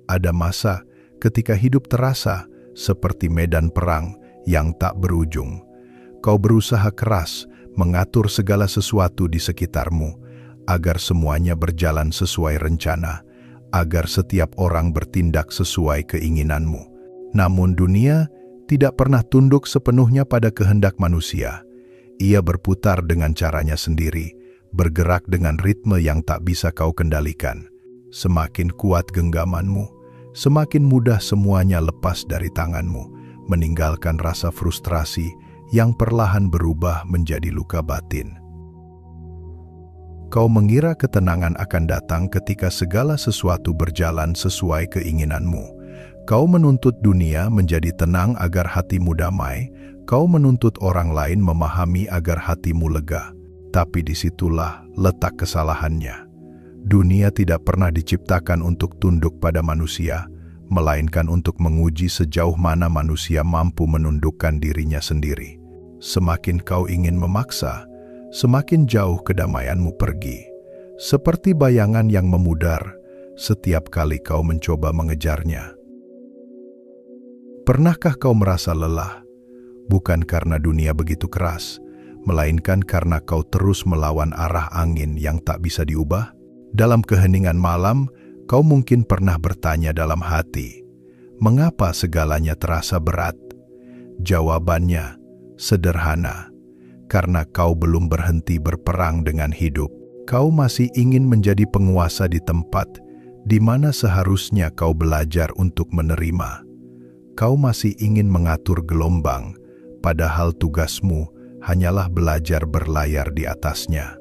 Ada masa ketika hidup terasa seperti medan perang yang tak berujung. Kau berusaha keras mengatur segala sesuatu di sekitarmu agar semuanya berjalan sesuai rencana, agar setiap orang bertindak sesuai keinginanmu. Namun dunia tidak pernah tunduk sepenuhnya pada kehendak manusia. Ia berputar dengan caranya sendiri, bergerak dengan ritme yang tak bisa kau kendalikan. Semakin kuat genggamanmu, semakin mudah semuanya lepas dari tanganmu, meninggalkan rasa frustrasi yang perlahan berubah menjadi luka batin. Kau mengira ketenangan akan datang ketika segala sesuatu berjalan sesuai keinginanmu. Kau menuntut dunia menjadi tenang agar hatimu damai. Kau menuntut orang lain memahami agar hatimu lega. Tapi disitulah letak kesalahannya. Dunia tidak pernah diciptakan untuk tunduk pada manusia, melainkan untuk menguji sejauh mana manusia mampu menundukkan dirinya sendiri. Semakin kau ingin memaksa, semakin jauh kedamaianmu pergi. Seperti bayangan yang memudar setiap kali kau mencoba mengejarnya. Pernahkah kau merasa lelah? Bukan karena dunia begitu keras, melainkan karena kau terus melawan arah angin yang tak bisa diubah? Dalam keheningan malam, kau mungkin pernah bertanya dalam hati, mengapa segalanya terasa berat? Jawabannya sederhana, karena kau belum berhenti berperang dengan hidup. Kau masih ingin menjadi penguasa di tempat di mana seharusnya kau belajar untuk menerima. Kau masih ingin mengatur gelombang, padahal tugasmu hanyalah belajar berlayar di atasnya.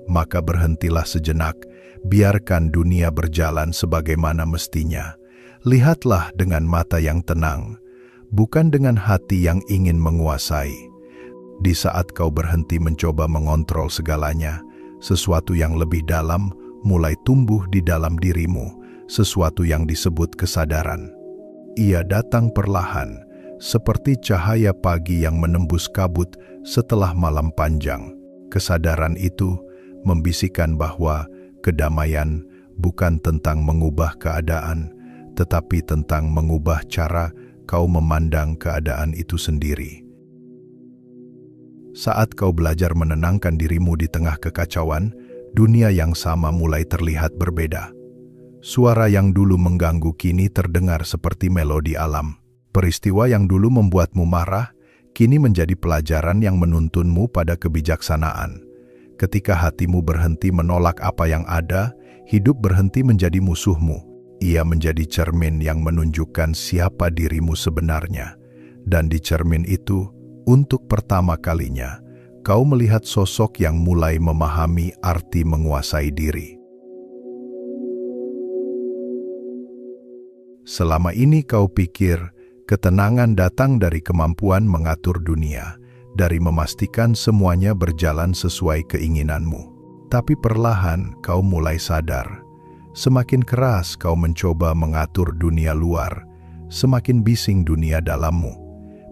Maka berhentilah sejenak, biarkan dunia berjalan sebagaimana mestinya. Lihatlah dengan mata yang tenang, bukan dengan hati yang ingin menguasai. Di saat kau berhenti mencoba mengontrol segalanya, sesuatu yang lebih dalam mulai tumbuh di dalam dirimu, sesuatu yang disebut kesadaran. Ia datang perlahan, seperti cahaya pagi yang menembus kabut setelah malam panjang. Kesadaran itu membisikkan bahwa kedamaian bukan tentang mengubah keadaan, tetapi tentang mengubah cara kau memandang keadaan itu sendiri. Saat kau belajar menenangkan dirimu di tengah kekacauan, dunia yang sama mulai terlihat berbeda. Suara yang dulu mengganggu kini terdengar seperti melodi alam. Peristiwa yang dulu membuatmu marah, kini menjadi pelajaran yang menuntunmu pada kebijaksanaan. Ketika hatimu berhenti menolak apa yang ada, hidup berhenti menjadi musuhmu. Ia menjadi cermin yang menunjukkan siapa dirimu sebenarnya. Dan di cermin itu, untuk pertama kalinya, kau melihat sosok yang mulai memahami arti menguasai diri. Selama ini kau pikir ketenangan datang dari kemampuan mengatur dunia, dari memastikan semuanya berjalan sesuai keinginanmu. Tapi perlahan kau mulai sadar, semakin keras kau mencoba mengatur dunia luar, semakin bising dunia dalammu.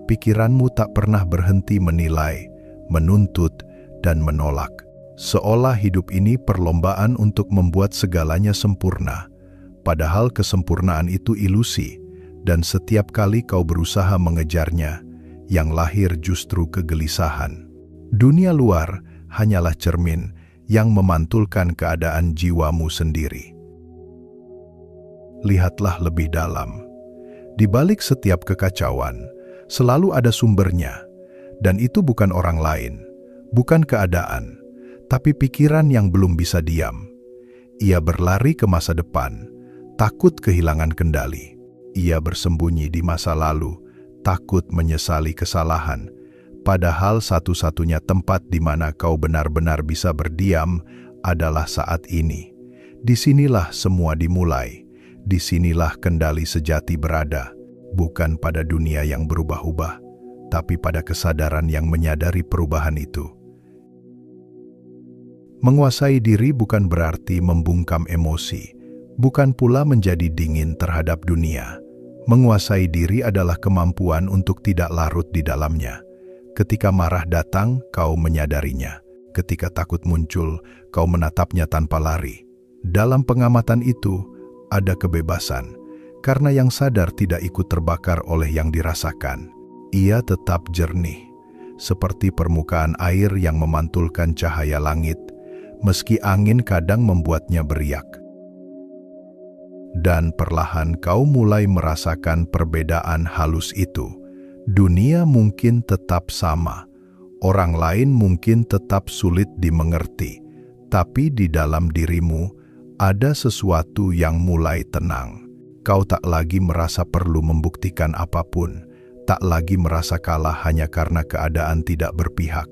Pikiranmu tak pernah berhenti menilai, menuntut, dan menolak. Seolah hidup ini perlombaan untuk membuat segalanya sempurna. Padahal kesempurnaan itu ilusi, dan setiap kali kau berusaha mengejarnya, yang lahir justru kegelisahan. Dunia luar hanyalah cermin yang memantulkan keadaan jiwamu sendiri. Lihatlah lebih dalam. Di balik setiap kekacauan, selalu ada sumbernya, dan itu bukan orang lain, bukan keadaan, tapi pikiran yang belum bisa diam. Ia berlari ke masa depan, takut kehilangan kendali. Ia bersembunyi di masa lalu, takut menyesali kesalahan. Padahal satu-satunya tempat di mana kau benar-benar bisa berdiam adalah saat ini. Disinilah semua dimulai. Disinilah kendali sejati berada. Bukan pada dunia yang berubah-ubah, tapi pada kesadaran yang menyadari perubahan itu. Menguasai diri bukan berarti membungkam emosi, bukan pula menjadi dingin terhadap dunia. Menguasai diri adalah kemampuan untuk tidak larut di dalamnya. Ketika marah datang, kau menyadarinya. Ketika takut muncul, kau menatapnya tanpa lari. Dalam pengamatan itu, ada kebebasan, karena yang sadar tidak ikut terbakar oleh yang dirasakan. Ia tetap jernih, seperti permukaan air yang memantulkan cahaya langit, meski angin kadang membuatnya beriak. Dan perlahan kau mulai merasakan perbedaan halus itu. Dunia mungkin tetap sama, orang lain mungkin tetap sulit dimengerti, tapi di dalam dirimu ada sesuatu yang mulai tenang. Kau tak lagi merasa perlu membuktikan apapun, tak lagi merasa kalah hanya karena keadaan tidak berpihak.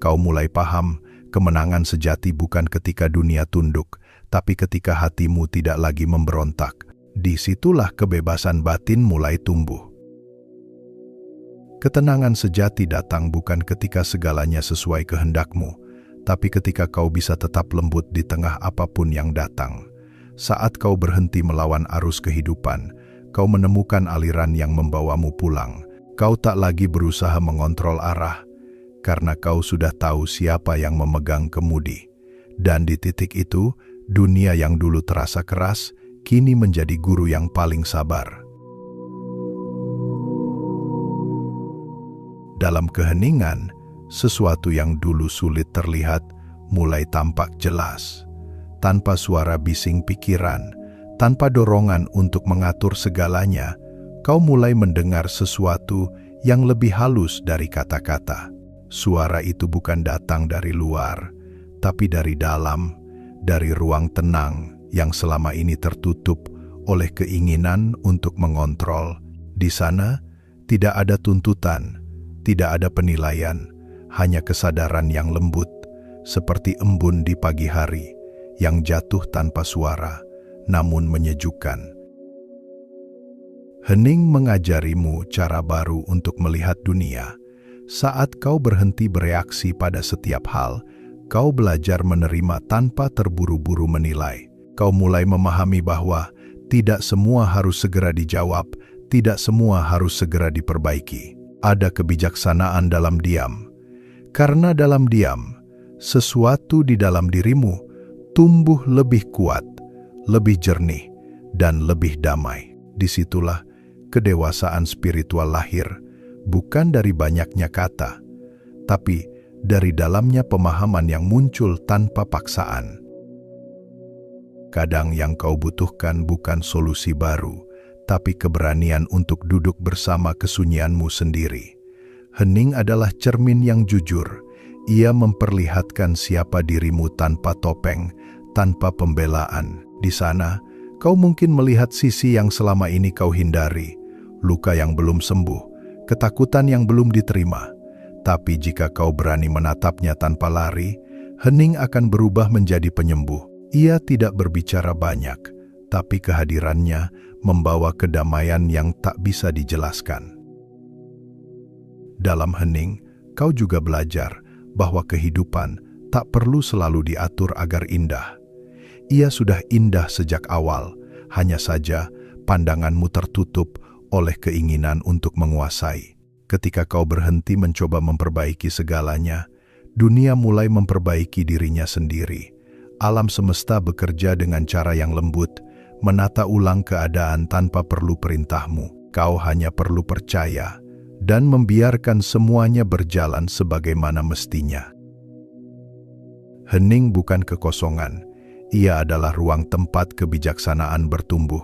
Kau mulai paham, kemenangan sejati bukan ketika dunia tunduk, tapi ketika hatimu tidak lagi memberontak. Disitulah kebebasan batin mulai tumbuh. Ketenangan sejati datang bukan ketika segalanya sesuai kehendakmu, tapi ketika kau bisa tetap lembut di tengah apapun yang datang. Saat kau berhenti melawan arus kehidupan, kau menemukan aliran yang membawamu pulang. Kau tak lagi berusaha mengontrol arah, karena kau sudah tahu siapa yang memegang kemudi. Dan di titik itu, dunia yang dulu terasa keras, kini menjadi guru yang paling sabar. Dalam keheningan, sesuatu yang dulu sulit terlihat mulai tampak jelas. Tanpa suara bising pikiran, tanpa dorongan untuk mengatur segalanya, kau mulai mendengar sesuatu yang lebih halus dari kata-kata. Suara itu bukan datang dari luar, tapi dari dalam, dari ruang tenang yang selama ini tertutup oleh keinginan untuk mengontrol. Di sana, tidak ada tuntutan, tidak ada penilaian, hanya kesadaran yang lembut, seperti embun di pagi hari, yang jatuh tanpa suara, namun menyejukkan. Hening mengajarimu cara baru untuk melihat dunia. Saat kau berhenti bereaksi pada setiap hal, kau belajar menerima tanpa terburu-buru menilai. Kau mulai memahami bahwa tidak semua harus segera dijawab, tidak semua harus segera diperbaiki. Ada kebijaksanaan dalam diam. Karena dalam diam, sesuatu di dalam dirimu tumbuh lebih kuat, lebih jernih, dan lebih damai. Disitulah kedewasaan spiritual lahir, bukan dari banyaknya kata, tapi dari dalamnya pemahaman yang muncul tanpa paksaan. Kadang yang kau butuhkan bukan solusi baru, tapi keberanian untuk duduk bersama kesunyianmu sendiri. Hening adalah cermin yang jujur. Ia memperlihatkan siapa dirimu tanpa topeng, tanpa pembelaan. Di sana, kau mungkin melihat sisi yang selama ini kau hindari, luka yang belum sembuh, ketakutan yang belum diterima. Tapi jika kau berani menatapnya tanpa lari, hening akan berubah menjadi penyembuh. Ia tidak berbicara banyak, tapi kehadirannya membawa kedamaian yang tak bisa dijelaskan. Dalam hening, kau juga belajar bahwa kehidupan tak perlu selalu diatur agar indah. Ia sudah indah sejak awal, hanya saja pandanganmu tertutup oleh keinginan untuk menguasai. Ketika kau berhenti mencoba memperbaiki segalanya, dunia mulai memperbaiki dirinya sendiri. Alam semesta bekerja dengan cara yang lembut, menata ulang keadaan tanpa perlu perintahmu. Kau hanya perlu percaya dan membiarkan semuanya berjalan sebagaimana mestinya. Hening bukan kekosongan, ia adalah ruang tempat kebijaksanaan bertumbuh.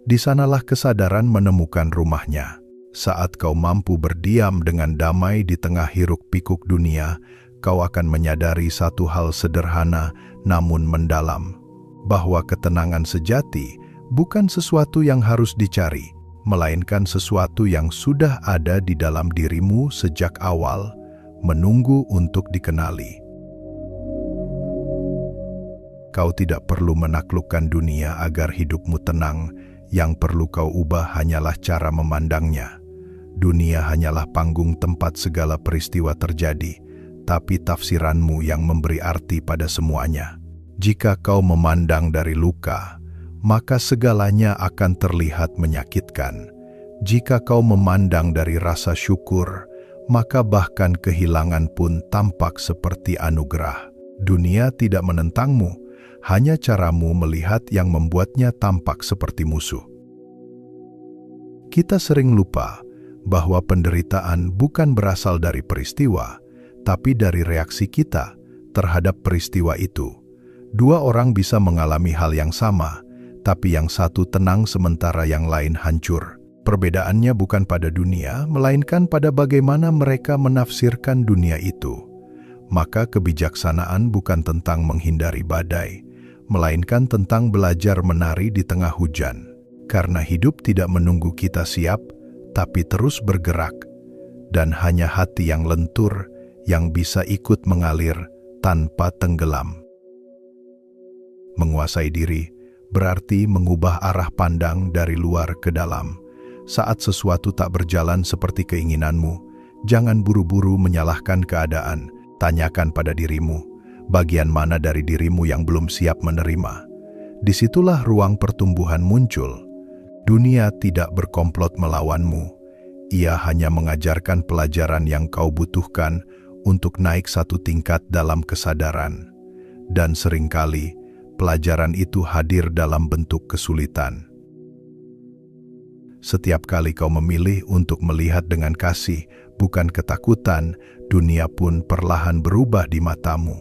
Di sanalah kesadaran menemukan rumahnya. Saat kau mampu berdiam dengan damai di tengah hiruk-pikuk dunia, kau akan menyadari satu hal sederhana namun mendalam, bahwa ketenangan sejati bukan sesuatu yang harus dicari, melainkan sesuatu yang sudah ada di dalam dirimu sejak awal, menunggu untuk dikenali. Kau tidak perlu menaklukkan dunia agar hidupmu tenang, yang perlu kau ubah hanyalah cara memandangnya. Dunia hanyalah panggung tempat segala peristiwa terjadi, tapi tafsiranmu yang memberi arti pada semuanya. Jika kau memandang dari luka, maka segalanya akan terlihat menyakitkan. Jika kau memandang dari rasa syukur, maka bahkan kehilangan pun tampak seperti anugerah. Dunia tidak menentangmu, hanya caramu melihat yang membuatnya tampak seperti musuh. Kita sering lupa bahwa penderitaan bukan berasal dari peristiwa, tapi dari reaksi kita terhadap peristiwa itu. Dua orang bisa mengalami hal yang sama, tapi yang satu tenang sementara yang lain hancur. Perbedaannya bukan pada dunia, melainkan pada bagaimana mereka menafsirkan dunia itu. Maka kebijaksanaan bukan tentang menghindari badai, melainkan tentang belajar menari di tengah hujan. Karena hidup tidak menunggu kita siap, tapi terus bergerak. Dan hanya hati yang lentur yang bisa ikut mengalir tanpa tenggelam. Menguasai diri berarti mengubah arah pandang dari luar ke dalam. Saat sesuatu tak berjalan seperti keinginanmu, jangan buru-buru menyalahkan keadaan. Tanyakan pada dirimu, bagian mana dari dirimu yang belum siap menerima. Disitulah ruang pertumbuhan muncul. Dunia tidak berkomplot melawanmu. Ia hanya mengajarkan pelajaran yang kau butuhkan untuk naik satu tingkat dalam kesadaran. Dan seringkali, pelajaran itu hadir dalam bentuk kesulitan. Setiap kali kau memilih untuk melihat dengan kasih, bukan ketakutan, dunia pun perlahan berubah di matamu.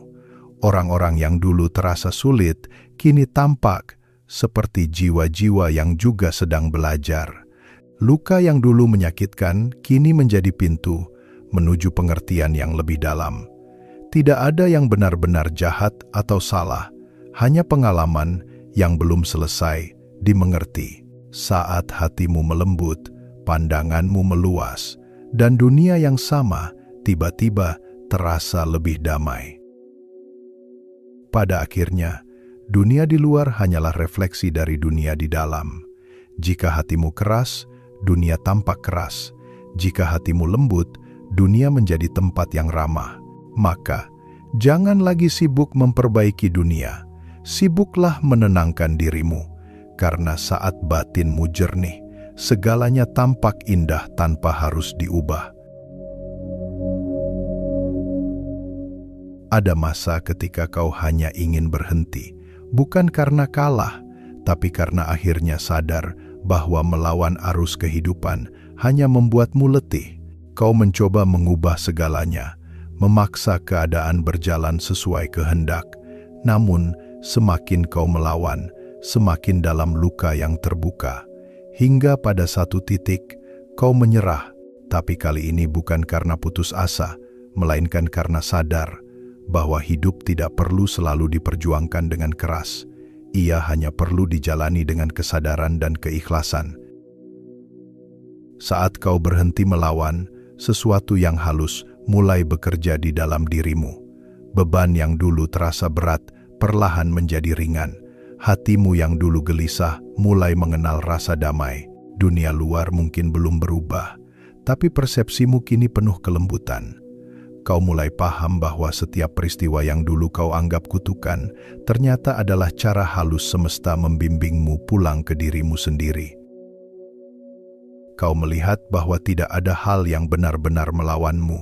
Orang-orang yang dulu terasa sulit, kini tampak seperti jiwa-jiwa yang juga sedang belajar. Luka yang dulu menyakitkan, kini menjadi pintu menuju pengertian yang lebih dalam. Tidak ada yang benar-benar jahat atau salah, hanya pengalaman yang belum selesai dimengerti. Saat hatimu melembut, pandanganmu meluas, dan dunia yang sama tiba-tiba terasa lebih damai. Pada akhirnya, dunia di luar hanyalah refleksi dari dunia di dalam. Jika hatimu keras, dunia tampak keras. Jika hatimu lembut, dunia menjadi tempat yang ramah. Maka, jangan lagi sibuk memperbaiki dunia. Sibuklah menenangkan dirimu. Karena saat batinmu jernih, segalanya tampak indah tanpa harus diubah. Ada masa ketika kau hanya ingin berhenti, bukan karena kalah, tapi karena akhirnya sadar bahwa melawan arus kehidupan hanya membuatmu letih. Kau mencoba mengubah segalanya, memaksa keadaan berjalan sesuai kehendak. Namun, semakin kau melawan, semakin dalam luka yang terbuka. Hingga pada satu titik, kau menyerah. Tapi kali ini bukan karena putus asa, melainkan karena sadar bahwa hidup tidak perlu selalu diperjuangkan dengan keras. Ia hanya perlu dijalani dengan kesadaran dan keikhlasan. Saat kau berhenti melawan, sesuatu yang halus mulai bekerja di dalam dirimu. Beban yang dulu terasa berat perlahan menjadi ringan. Hatimu yang dulu gelisah mulai mengenal rasa damai. Dunia luar mungkin belum berubah, tapi persepsimu kini penuh kelembutan. Kau mulai paham bahwa setiap peristiwa yang dulu kau anggap kutukan ternyata adalah cara halus semesta membimbingmu pulang ke dirimu sendiri. Kau melihat bahwa tidak ada hal yang benar-benar melawanmu.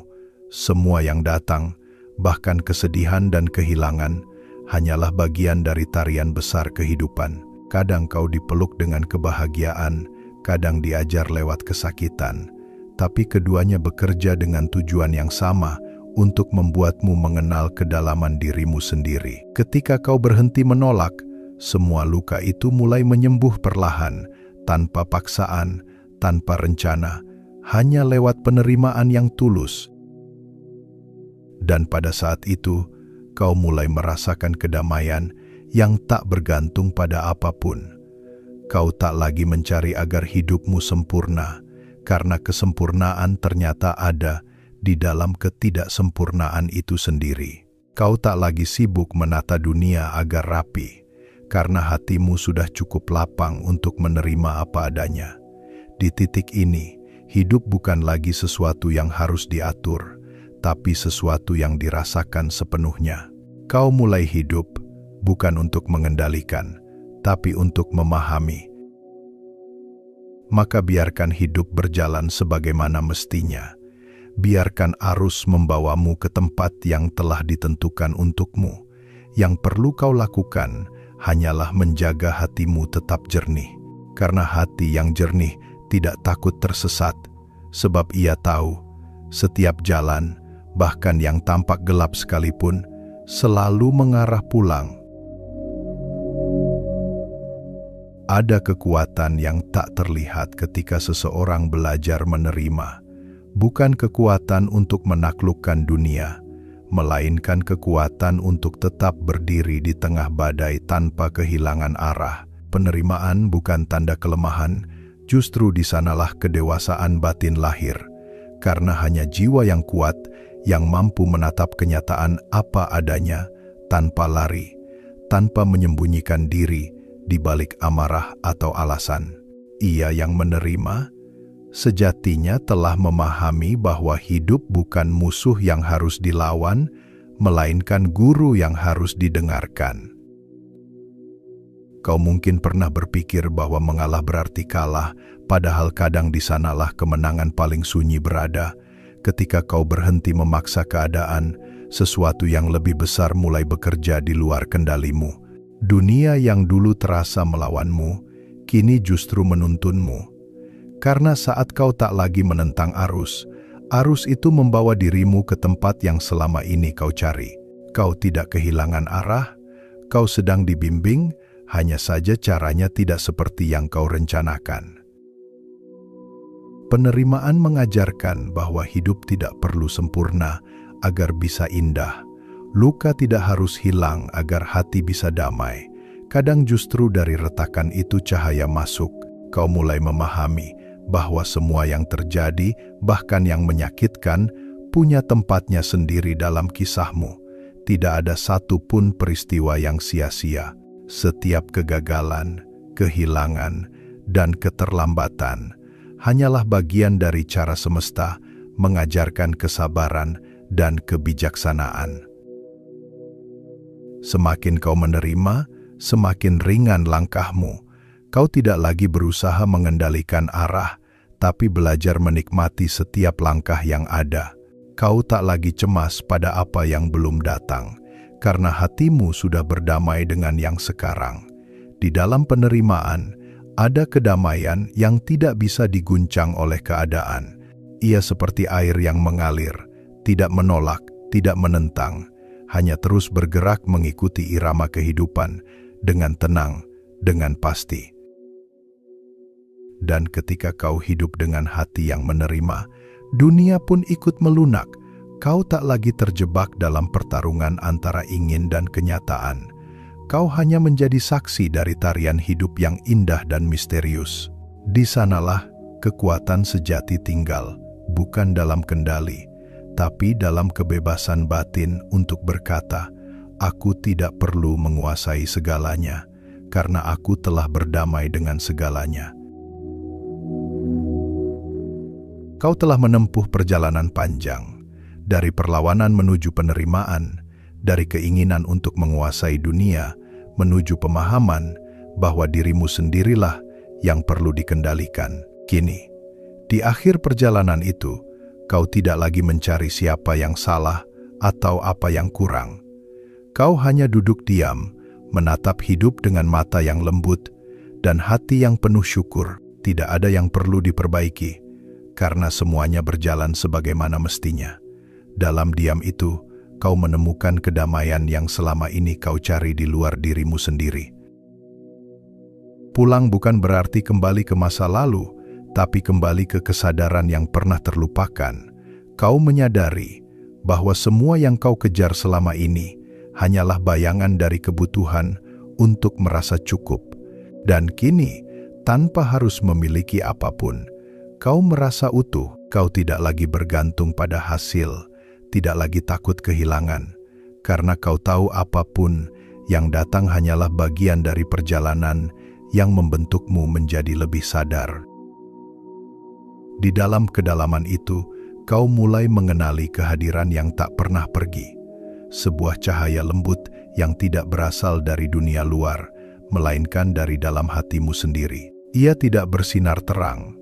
Semua yang datang, bahkan kesedihan dan kehilangan, hanyalah bagian dari tarian besar kehidupan. Kadang kau dipeluk dengan kebahagiaan, kadang diajar lewat kesakitan. Tapi keduanya bekerja dengan tujuan yang sama, untuk membuatmu mengenal kedalaman dirimu sendiri. Ketika kau berhenti menolak, semua luka itu mulai menyembuh perlahan, tanpa paksaan, tanpa rencana, hanya lewat penerimaan yang tulus. Dan pada saat itu, kau mulai merasakan kedamaian yang tak bergantung pada apapun. Kau tak lagi mencari agar hidupmu sempurna, karena kesempurnaan ternyata ada di dalam ketidaksempurnaan itu sendiri. Kau tak lagi sibuk menata dunia agar rapi, karena hatimu sudah cukup lapang untuk menerima apa adanya. Di titik ini, hidup bukan lagi sesuatu yang harus diatur, tapi sesuatu yang dirasakan sepenuhnya. Kau mulai hidup bukan untuk mengendalikan, tapi untuk memahami. Maka biarkan hidup berjalan sebagaimana mestinya. Biarkan arus membawamu ke tempat yang telah ditentukan untukmu, Yang perlu kau lakukan hanyalah menjaga hatimu tetap jernih. Karena hati yang jernih tidak takut tersesat, sebab ia tahu setiap jalan, bahkan yang tampak gelap sekalipun, selalu mengarah pulang. Ada kekuatan yang tak terlihat ketika seseorang belajar menerima. Bukan kekuatan untuk menaklukkan dunia, melainkan kekuatan untuk tetap berdiri di tengah badai tanpa kehilangan arah. Penerimaan bukan tanda kelemahan, justru di sanalah kedewasaan batin lahir. Karena hanya jiwa yang kuat yang mampu menatap kenyataan apa adanya, tanpa lari, tanpa menyembunyikan diri di balik amarah atau alasan. Ia yang menerima sejatinya telah memahami bahwa hidup bukan musuh yang harus dilawan, melainkan guru yang harus didengarkan. Kau mungkin pernah berpikir bahwa mengalah berarti kalah, padahal kadang di sanalah kemenangan paling sunyi berada. Ketika kau berhenti memaksa keadaan, sesuatu yang lebih besar mulai bekerja di luar kendalimu. Dunia yang dulu terasa melawanmu, kini justru menuntunmu. Karena saat kau tak lagi menentang arus, arus itu membawa dirimu ke tempat yang selama ini kau cari. Kau tidak kehilangan arah, kau sedang dibimbing, hanya saja caranya tidak seperti yang kau rencanakan. Penerimaan mengajarkan bahwa hidup tidak perlu sempurna agar bisa indah. Luka tidak harus hilang agar hati bisa damai. Kadang justru dari retakan itu cahaya masuk. Kau mulai memahami bahwa semua yang terjadi, bahkan yang menyakitkan, punya tempatnya sendiri dalam kisahmu. Tidak ada satu pun peristiwa yang sia-sia. Setiap kegagalan, kehilangan, dan keterlambatan hanyalah bagian dari cara semesta mengajarkan kesabaran dan kebijaksanaan. Semakin kau menerima, semakin ringan langkahmu. Kau tidak lagi berusaha mengendalikan arah, tapi belajar menikmati setiap langkah yang ada. Kau tak lagi cemas pada apa yang belum datang, karena hatimu sudah berdamai dengan yang sekarang. Di dalam penerimaan, ada kedamaian yang tidak bisa diguncang oleh keadaan. Ia seperti air yang mengalir, tidak menolak, tidak menentang, hanya terus bergerak mengikuti irama kehidupan dengan tenang, dengan pasti. Dan ketika kau hidup dengan hati yang menerima, dunia pun ikut melunak. Kau tak lagi terjebak dalam pertarungan antara ingin dan kenyataan. Kau hanya menjadi saksi dari tarian hidup yang indah dan misterius. Di sanalah kekuatan sejati tinggal, bukan dalam kendali, tapi dalam kebebasan batin untuk berkata, "Aku tidak perlu menguasai segalanya, karena aku telah berdamai dengan segalanya." Kau telah menempuh perjalanan panjang, dari perlawanan menuju penerimaan, dari keinginan untuk menguasai dunia, menuju pemahaman bahwa dirimu sendirilah yang perlu dikendalikan. Kini, di akhir perjalanan itu, kau tidak lagi mencari siapa yang salah atau apa yang kurang. Kau hanya duduk diam, menatap hidup dengan mata yang lembut dan hati yang penuh syukur. Tidak ada yang perlu diperbaiki, karena semuanya berjalan sebagaimana mestinya. Dalam diam itu, kau menemukan kedamaian yang selama ini kau cari di luar dirimu sendiri. Pulang bukan berarti kembali ke masa lalu, tapi kembali ke kesadaran yang pernah terlupakan. Kau menyadari bahwa semua yang kau kejar selama ini hanyalah bayangan dari kebutuhan untuk merasa cukup. Dan kini, tanpa harus memiliki apapun, kau merasa utuh. Kau tidak lagi bergantung pada hasil, tidak lagi takut kehilangan, karena kau tahu apapun yang datang hanyalah bagian dari perjalanan yang membentukmu menjadi lebih sadar. Di dalam kedalaman itu, kau mulai mengenali kehadiran yang tak pernah pergi, sebuah cahaya lembut yang tidak berasal dari dunia luar, melainkan dari dalam hatimu sendiri. Ia tidak bersinar terang,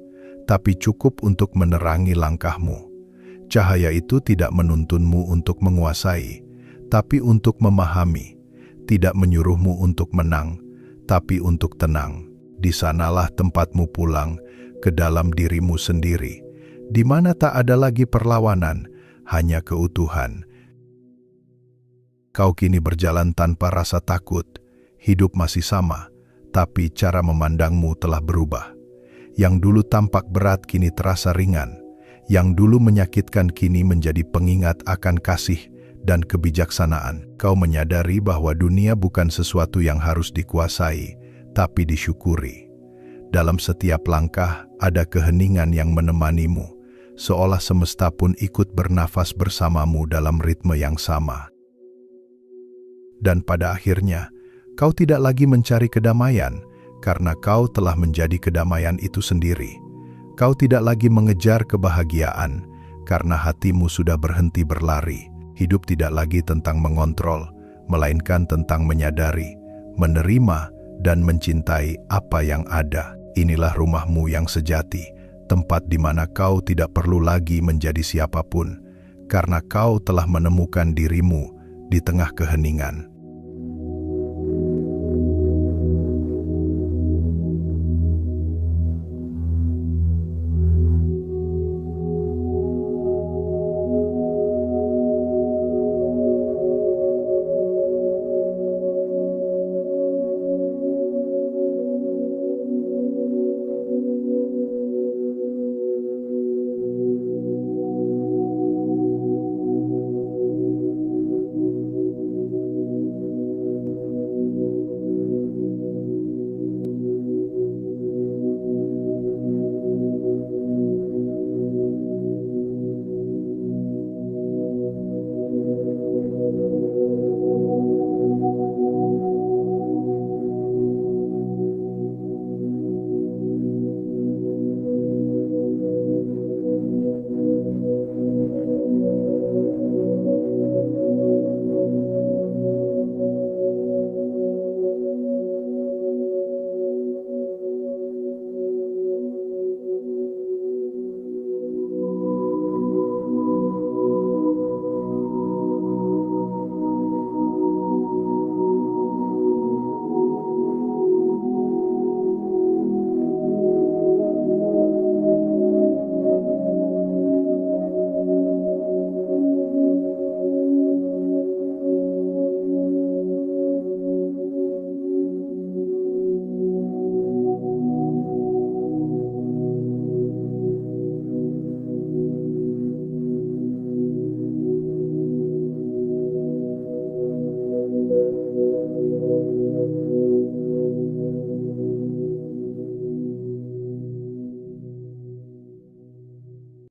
tapi cukup untuk menerangi langkahmu. Cahaya itu tidak menuntunmu untuk menguasai, tapi untuk memahami. tidak menyuruhmu untuk menang, tapi untuk tenang. Di sanalah tempatmu pulang ke dalam dirimu sendiri, di mana tak ada lagi perlawanan, hanya keutuhan. Kau kini berjalan tanpa rasa takut, hidup masih sama, tapi cara memandangmu telah berubah. Yang dulu tampak berat kini terasa ringan, yang dulu menyakitkan kini menjadi pengingat akan kasih dan kebijaksanaan. Kau menyadari bahwa dunia bukan sesuatu yang harus dikuasai, tapi disyukuri. Dalam setiap langkah ada keheningan yang menemanimu, seolah semesta pun ikut bernafas bersamamu dalam ritme yang sama. Dan pada akhirnya, kau tidak lagi mencari kedamaian, karena kau telah menjadi kedamaian itu sendiri. Kau tidak lagi mengejar kebahagiaan, karena hatimu sudah berhenti berlari. Hidup tidak lagi tentang mengontrol, melainkan tentang menyadari, menerima, dan mencintai apa yang ada. Inilah rumahmu yang sejati, tempat di mana kau tidak perlu lagi menjadi siapapun, karena kau telah menemukan dirimu di tengah keheningan.